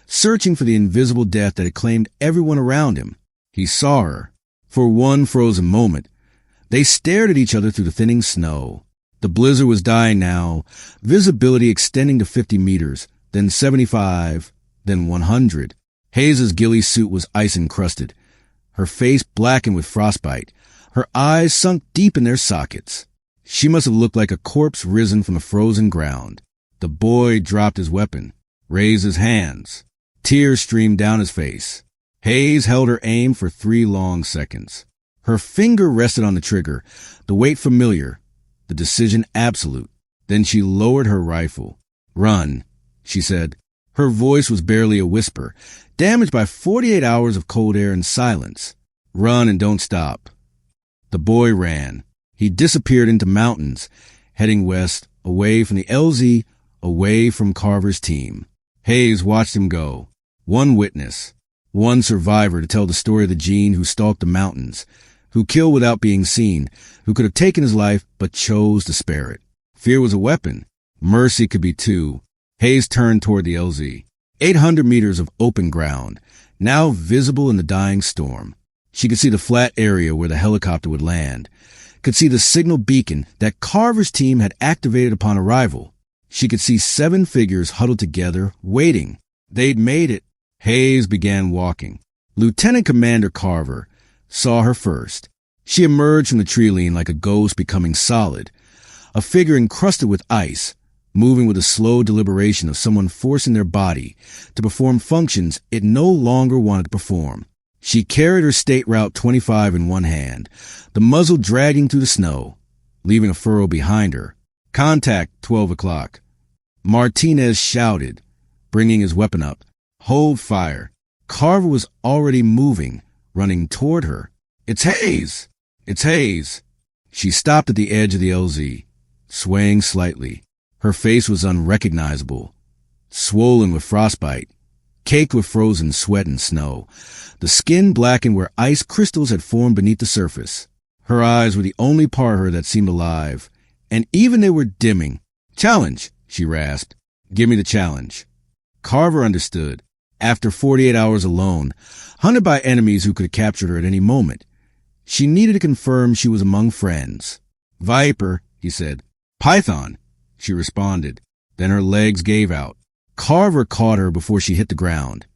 Speaker 1: searching for the invisible death that had claimed everyone around him. He saw her. For one frozen moment, they stared at each other through the thinning snow. The blizzard was dying now, visibility extending to 50 meters, then 75, then 100. Hayes's ghillie suit was ice-encrusted, her face blackened with frostbite, her eyes sunk deep in their sockets. She must have looked like a corpse risen from the frozen ground. The boy dropped his weapon, raised his hands. Tears streamed down his face. Hayes held her aim for 3 long seconds. Her finger rested on the trigger, the weight familiar, the decision absolute. Then she lowered her rifle. "Run," she said. Her voice was barely a whisper, damaged by 48 hours of cold air and silence. "Run and don't stop." The boy ran. He disappeared into mountains, heading west, away from the LZ, away from Carver's team. Hayes watched him go. One witness, one survivor to tell the story of the gene who stalked the mountains, who killed without being seen, who could have taken his life but chose to spare it. Fear was a weapon. Mercy could be too. Hayes turned toward the LZ. 800 meters of open ground, now visible in the dying storm. She could see the flat area where the helicopter would land, could see the signal beacon that Carver's team had activated upon arrival. She could see 7 figures huddled together, waiting. They'd made it. Hayes began walking. Lieutenant Commander Carver saw her first. She emerged from the tree line like a ghost becoming solid, a figure encrusted with ice, moving with the slow deliberation of someone forcing their body to perform functions it no longer wanted to perform. She carried her State Route 25 in one hand, the muzzle dragging through the snow, leaving a furrow behind her. Contact, 12 o'clock. Martinez shouted, bringing his weapon up. Hold fire. Carver was already moving, running toward her. It's Hayes! It's Hayes! She stopped at the edge of the LZ, swaying slightly. Her face was unrecognizable, swollen with frostbite, caked with frozen sweat and snow. The skin blackened where ice crystals had formed beneath the surface. Her eyes were the only part of her that seemed alive, and even they were dimming. Challenge, she rasped. Give me the challenge. Carver understood. After 48 hours alone, hunted by enemies who could have captured her at any moment, she needed to confirm she was among friends. Viper, he said. Python, she responded. Then her legs gave out. Carver caught her before she hit the ground.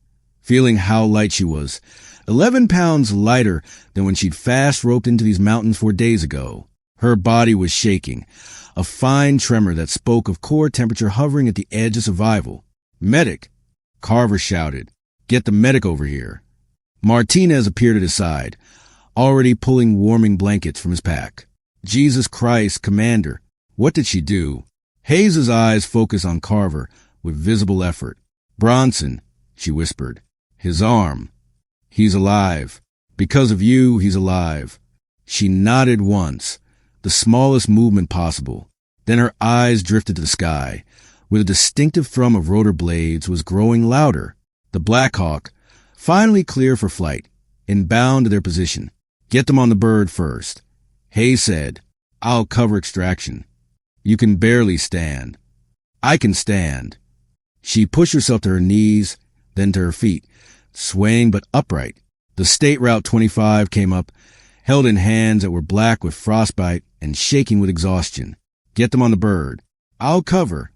Speaker 1: Feeling how light she was, 11 pounds lighter than when she'd fast roped into these mountains 4 days ago. Her body was shaking, a fine tremor that spoke of core temperature hovering at the edge of survival. Medic, Carver shouted. Get the medic over here. Martinez appeared at his side, already pulling warming blankets from his pack. Jesus Christ, Commander, what did she do? Hayes' eyes focused on Carver with visible effort. Bronson, she whispered. His arm. He's alive. Because of you, he's alive. She nodded once, the smallest movement possible. Then her eyes drifted to the sky, where the distinctive thrum of rotor blades was growing louder. The Black Hawk, finally clear for flight, inbound to their position. Get them on the bird first. Hayes said, I'll cover extraction. You can barely stand. I can stand. She pushed herself to her knees, then to her feet, swaying but upright. The State Route 25 came up, held in hands that were black with frostbite and shaking with exhaustion. Get them on the bird. I'll cover.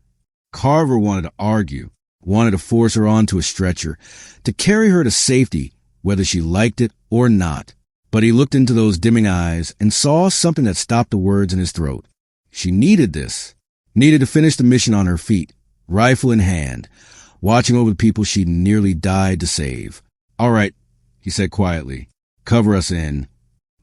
Speaker 1: Carver wanted to argue, wanted to force her onto a stretcher, to carry her to safety, whether she liked it or not. But he looked into those dimming eyes and saw something that stopped the words in his throat. She needed this, needed to finish the mission on her feet, rifle in hand, watching over the people she'd nearly died to save. All right, he said quietly. Cover us in.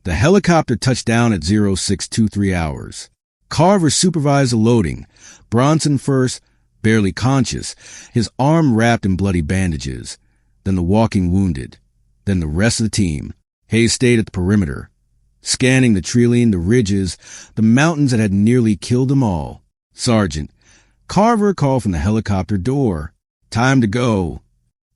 Speaker 1: The helicopter touched down at 0623 hours. Carver supervised the loading. Bronson first, barely conscious, his arm wrapped in bloody bandages. Then the walking wounded. Then the rest of the team. Hayes stayed at the perimeter, scanning the tree line, the ridges, the mountains that had nearly killed them all. Sergeant, Carver called from the helicopter door. Time to go.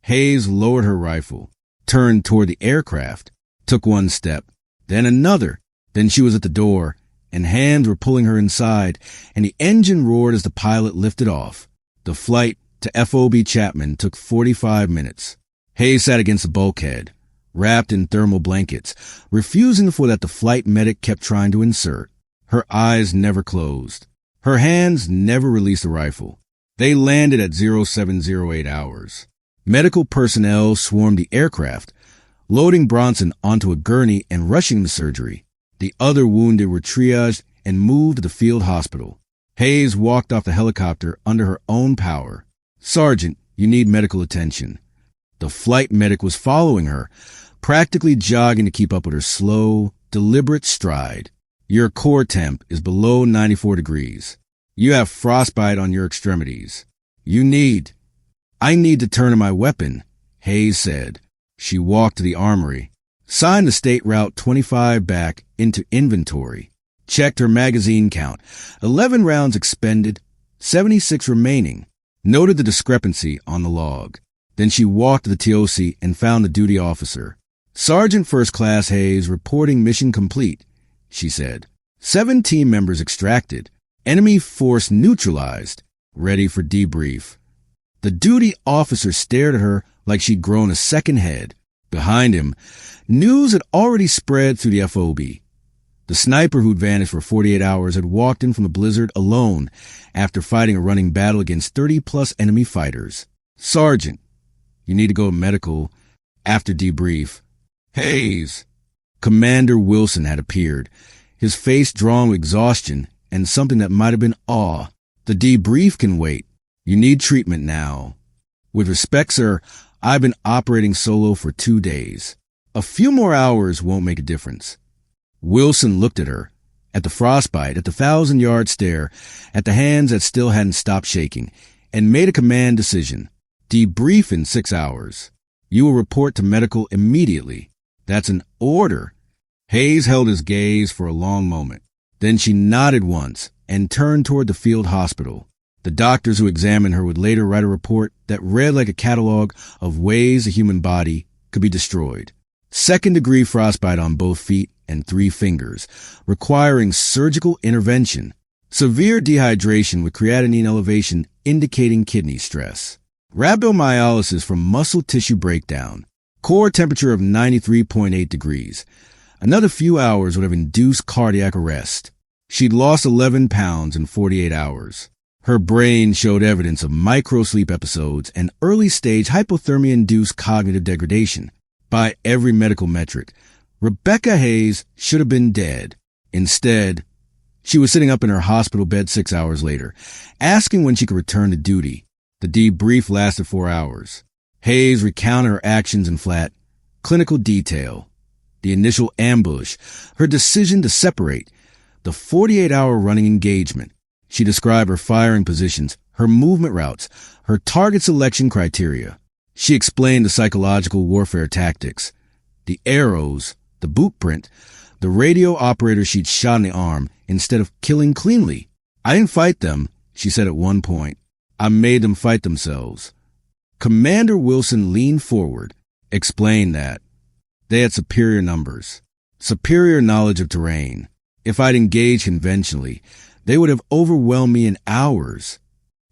Speaker 1: Hayes lowered her rifle, turned toward the aircraft, took one step, then another. Then she was at the door, and hands were pulling her inside, and the engine roared as the pilot lifted off. The flight to FOB Chapman took 45 minutes. Hayes sat against the bulkhead, wrapped in thermal blankets, refusing the foot that the flight medic kept trying to insert. Her eyes never closed. Her hands never released the rifle. They landed at 0708 hours. Medical personnel swarmed the aircraft, loading Bronson onto a gurney and rushing to surgery. The other wounded were triaged and moved to the field hospital. Hayes walked off the helicopter under her own power. Sergeant, you need medical attention. The flight medic was following her, practically jogging to keep up with her slow, deliberate stride. Your core temp is below 94 degrees. You have frostbite on your extremities. I need to turn in my weapon, Hayes said. She walked to the armory, signed the State Route 25 back into inventory, checked her magazine count, 11 rounds expended, 76 remaining, noted the discrepancy on the log. Then she walked to the TOC and found the duty officer. Sergeant First Class Hayes reporting mission complete, she said. 7 team members extracted. Enemy force neutralized. Ready for debrief. The duty officer stared at her like she'd grown a second head. Behind him, news had already spread through the FOB. The sniper who'd vanished for 48 hours had walked in from the blizzard alone after fighting a running battle against 30-plus enemy fighters. Sergeant, you need to go to medical after debrief. Hayes. Commander Wilson had appeared, his face drawn with exhaustion and something that might have been awe. The debrief can wait. You need treatment now. With respect, sir, I've been operating solo for 2 days. A few more hours won't make a difference. Wilson looked at her, at the frostbite, at the 1,000-yard stare, at the hands that still hadn't stopped shaking, and made a command decision. Debrief in 6 hours. You will report to medical immediately. That's an order. Hayes held his gaze for a long moment. Then she nodded once and turned toward the field hospital. The doctors who examined her would later write a report that read like a catalog of ways the human body could be destroyed. 2nd-degree frostbite on both feet and 3 fingers, requiring surgical intervention. Severe dehydration with creatinine elevation indicating kidney stress. Rhabdomyolysis from muscle tissue breakdown. Core temperature of 93.8 degrees. Another few hours would have induced cardiac arrest. She'd lost 11 pounds in 48 hours. Her brain showed evidence of micro-sleep episodes and early-stage hypothermia-induced cognitive degradation. By every medical metric, Rebecca Hayes should have been dead. Instead, she was sitting up in her hospital bed 6 hours later, asking when she could return to duty. The debrief lasted 4 hours. Hayes recounted her actions in flat, clinical detail. The initial ambush, her decision to separate, the 48-hour running engagement. She described her firing positions, her movement routes, her target selection criteria. She explained the psychological warfare tactics, the arrows, the boot print, the radio operator she'd shot in the arm instead of killing cleanly. I didn't fight them, she said at one point. I made them fight themselves. Commander Wilson leaned forward, explained that. They had superior numbers, superior knowledge of terrain. If I'd engaged conventionally, they would have overwhelmed me in hours.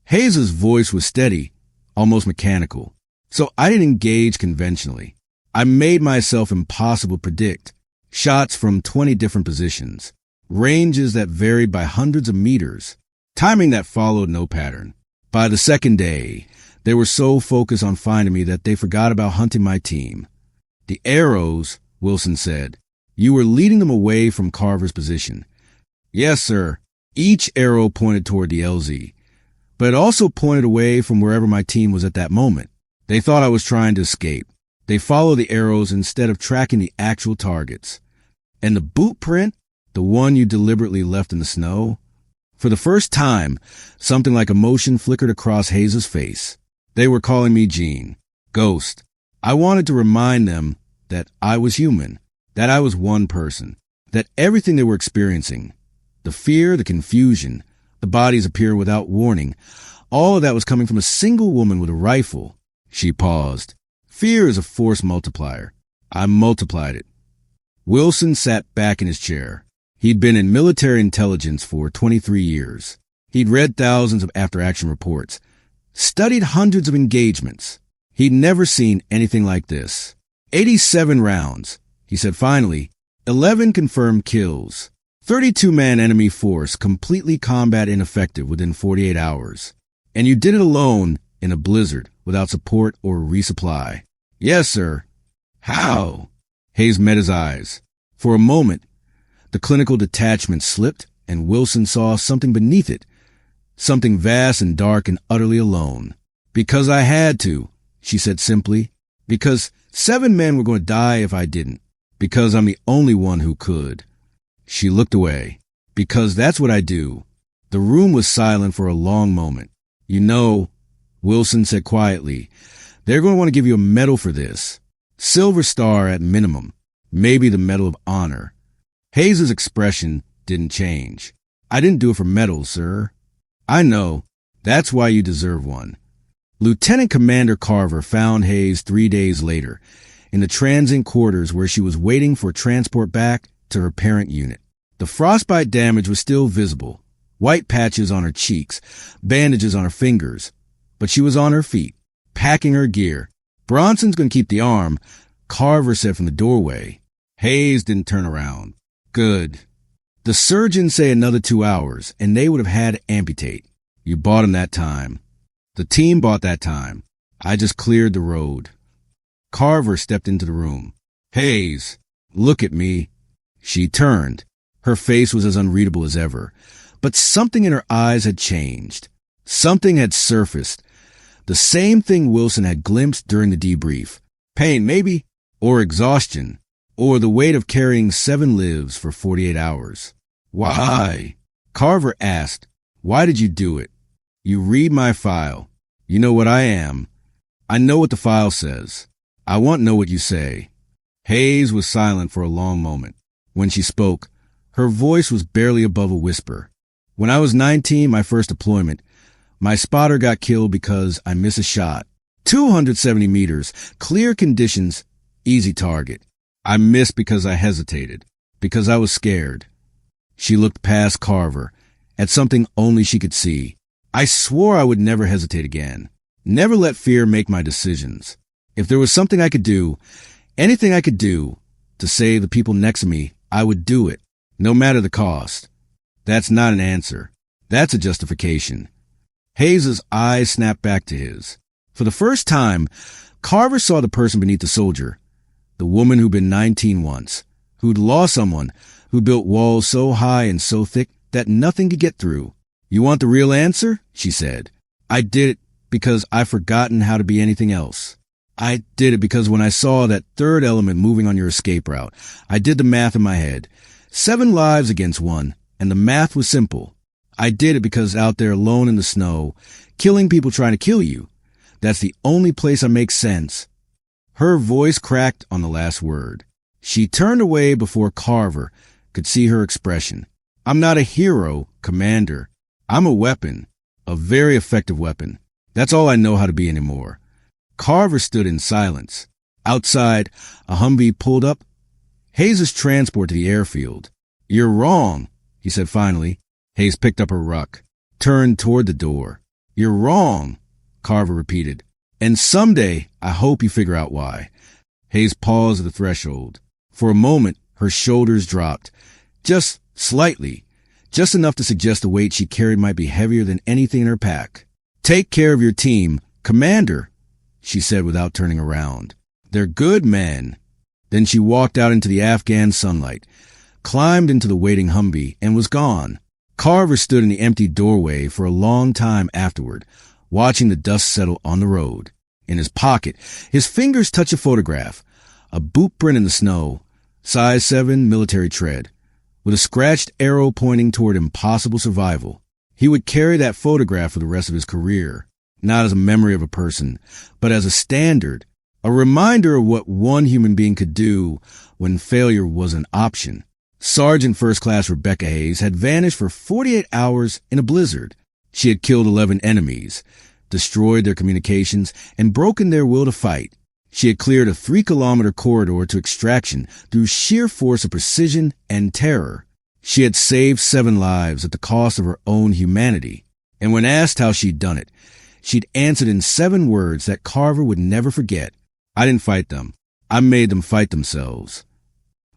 Speaker 1: Hayes's voice was steady, almost mechanical. So I didn't engage conventionally. I made myself impossible to predict. Shots from 20 different positions, ranges that varied by hundreds of meters, timing that followed no pattern. By the 2nd day, they were so focused on finding me that they forgot about hunting my team. The arrows, Wilson said, you were leading them away from Carver's position. Yes, sir. Each arrow pointed toward the LZ, but it also pointed away from wherever my team was at that moment. They thought I was trying to escape. They followed the arrows instead of tracking the actual targets. And the boot print, the one you deliberately left in the snow? For the first time, something like emotion flickered across Hayes' face. They were calling me Gene, Ghost. I wanted to remind them that I was human, that I was one person, that everything they were experiencing, the fear, the confusion, the bodies appearing without warning, all of that was coming from a single woman with a rifle. She paused. Fear is a force multiplier. I multiplied it. Wilson sat back in his chair. He'd been in military intelligence for 23 years. He'd read thousands of after-action reports, studied hundreds of engagements. He'd never seen anything like this. 87 rounds, he said finally. 11 confirmed kills. 32-man enemy force completely combat ineffective within 48 hours. And you did it alone in a blizzard without support or resupply. Yes, sir. How? Hayes met his eyes. For a moment, the clinical detachment slipped and Wilson saw something beneath it, something vast and dark and utterly alone. Because I had to, she said simply. Because 7 men were going to die if I didn't. Because I'm the only one who could. She looked away. Because that's what I do. The room was silent for a long moment. You know, Wilson said quietly, they're going to want to give you a medal for this. Silver Star at minimum. Maybe the Medal of Honor. Hayes' expression didn't change. I didn't do it for medals, sir. I know. That's why you deserve one. Lieutenant Commander Carver found Hayes 3 days later, in the transient quarters where she was waiting for transport back to her parent unit. The frostbite damage was still visible, white patches on her cheeks, bandages on her fingers, but she was on her feet, packing her gear. "Bronson's going to keep the arm," Carver said from the doorway. Hayes didn't turn around. "Good. The surgeons say another 2 hours, and they would have had to amputate. You bought him that time. The team bought that time. I just cleared the road." Carver stepped into the room. "Hayes, look at me." She turned. Her face was as unreadable as ever, but something in her eyes had changed. Something had surfaced. The same thing Wilson had glimpsed during the debrief. Pain, maybe, or exhaustion, or the weight of carrying 7 lives for 48 hours. "Why?" Carver asked. "Why did you do it? You read my file. You know what I am. I know what the file says. I want to know what you say." Hayes was silent for a long moment. When she spoke, her voice was barely above a whisper. "When I was 19, my first deployment, my spotter got killed because I missed a shot. 270 meters, clear conditions, easy target. I missed because I hesitated, because I was scared." She looked past Carver, at something only she could see. "I swore I would never hesitate again. Never let fear make my decisions. If there was something I could do, anything I could do, to save the people next to me, I would do it, no matter the cost." That's not an answer. That's a justification. Hayes's eyes snapped back to his. For the first time, Carver saw the person beneath the soldier, the woman who'd been 19 once, who'd lost someone, who built walls so high and so thick that nothing could get through. "You want the real answer?" she said. "I did it because I've forgotten how to be anything else. I did it because when I saw that third element moving on your escape route, I did the math in my head. 7 lives against 1, and the math was simple. I did it because out there alone in the snow, killing people trying to kill you, that's the only place I make sense." Her voice cracked on the last word. She turned away before Carver could see her expression. "I'm not a hero, Commander. I'm a weapon, a very effective weapon. That's all I know how to be anymore." Carver stood in silence. Outside, a Humvee pulled up. Hayes' transport to the airfield. "You're wrong," he said finally. Hayes picked up her ruck, turned toward the door. "You're wrong," Carver repeated. "And someday, I hope you figure out why." Hayes paused at the threshold. For a moment, her shoulders dropped. Just slightly. Just enough to suggest the weight she carried might be heavier than anything in her pack. "Take care of your team, Commander," she said without turning around. "They're good men." Then she walked out into the Afghan sunlight, climbed into the waiting Humvee, and was gone. Carver stood in the empty doorway for a long time afterward, watching the dust settle on the road. In his pocket, his fingers touched a photograph, a boot print in the snow, size 7 military tread, with a scratched arrow pointing toward impossible survival. He would carry that photograph for the rest of his career, not as a memory of a person, but as a standard, a reminder of what one human being could do when failure was an option. Sergeant First Class Rebecca Hayes had vanished for 48 hours in a blizzard. She had killed 11 enemies, destroyed their communications, and broken their will to fight. She had cleared a 3-kilometer corridor to extraction through sheer force of precision and terror. She had saved 7 lives at the cost of her own humanity. And when asked how she'd done it, she'd answered in 7 words that Carver would never forget. "I didn't fight them. I made them fight themselves."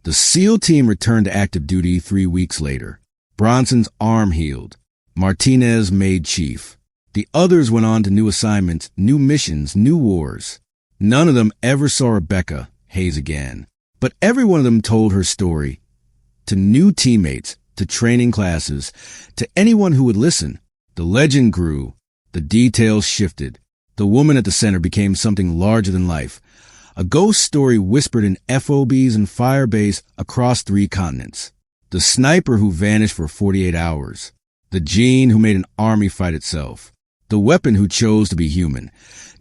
Speaker 1: The SEAL team returned to active duty 3 weeks later. Bronson's arm healed. Martinez made chief. The others went on to new assignments, new missions, new wars. None of them ever saw Rebecca Hayes again. But every one of them told her story. To new teammates, to training classes, to anyone who would listen. The legend grew. The details shifted. The woman at the center became something larger than life. A ghost story whispered in FOBs and firebase across 3 continents. The sniper who vanished for 48 hours. The gene who made an army fight itself. The weapon who chose to be human,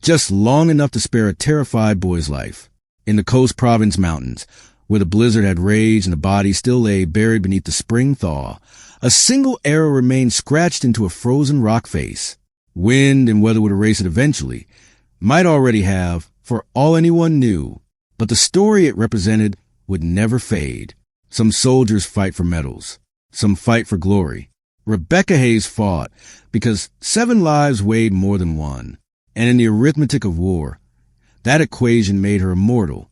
Speaker 1: just long enough to spare a terrified boy's life. In the Coast Province Mountains, where the blizzard had raged and the body still lay buried beneath the spring thaw, a single arrow remained scratched into a frozen rock face. Wind and weather would erase it eventually, might already have, for all anyone knew. But the story it represented would never fade. Some soldiers fight for medals. Some fight for glory. Rebecca Hayes fought because 7 lives weighed more than one. And in the arithmetic of war, that equation made her immortal.